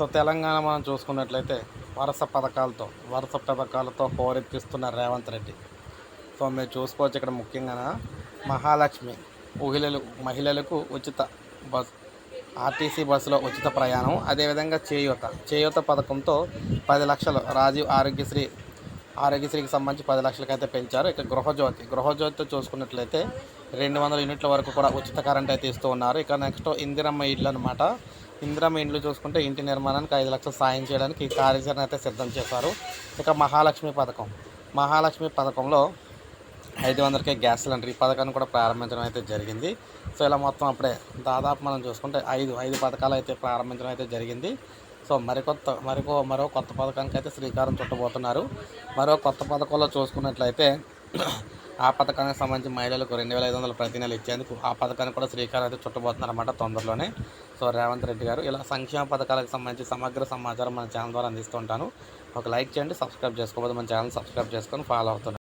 So Telangana మనం చూసుకున్నట్లయితే వరుస పథకాలతో హోరెత్తిస్తున్న రేవంత్ రెడ్డి. సో మీరు చూసుకోవచ్చు ఇక్కడ ముఖ్యంగా మహాలక్ష్మి మహిళలకు ఉచిత బస్, ఆర్టీసీ బస్సులో ఉచిత ప్రయాణం, అదేవిధంగా చేయూత పథకంతో 10 లక్షలు రాజీవ్ ఆరోగ్యశ్రీకి సంబంధించి 10 లక్షలకి అయితే పెంచారు. ఇక గృహజ్యోతితో చూసుకున్నట్లయితే 200 యూనిట్ల వరకు కూడా ఉచిత కరెంట్ అయితే ఇస్తూ ఉన్నారు. ఇక నెక్స్ట్ ఇందిరమ్మ ఇళ్ళు అనమాట. ఇందిరమ్మ ఇండ్లు చూసుకుంటే ఇంటి నిర్మాణానికి 5 లక్షలు సాయం చేయడానికి ఈ కార్యాచరణ అయితే సిద్ధం చేశారు. ఇక మహాలక్ష్మి పథకంలో 500కే గ్యాస్ సిలిండర్ ఈ పథకాన్ని కూడా ప్రారంభించడం అయితే జరిగింది. సో ఇలా మొత్తం అప్పుడే దాదాపు మనం చూసుకుంటే ఐదు పథకాలు అయితే ప్రారంభించడం అయితే జరిగింది. సో మరో కొత్త పథకానికి అయితే శ్రీకారం చుట్టబోతున్నారు. మరో కొత్త పథకంలో చూసుకున్నట్లయితే ఆ పథకానికి సంబంధించి మహిళలకు 2500 ప్రతి నెల ఇచ్చేందుకు ఆ పథకానికి కూడా శ్రీకారం అయితే చుట్టబోతున్నారు అన్నమాట తొందరలోనే. సో రేవంత్ రెడ్డి గారు ఇలా సంక్షేమ పథకాలకు సంబంధించి సమగ్ర సమాచారం మన ఛానల్ ద్వారా అందిస్తూ ఉంటాను. ఒక లైక్ చేయండి, సబ్స్క్రైబ్ చేసుకోకపోతే మన ఛానల్ సబ్స్క్రైబ్ చేసుకొని ఫాలో అవుతున్నాను.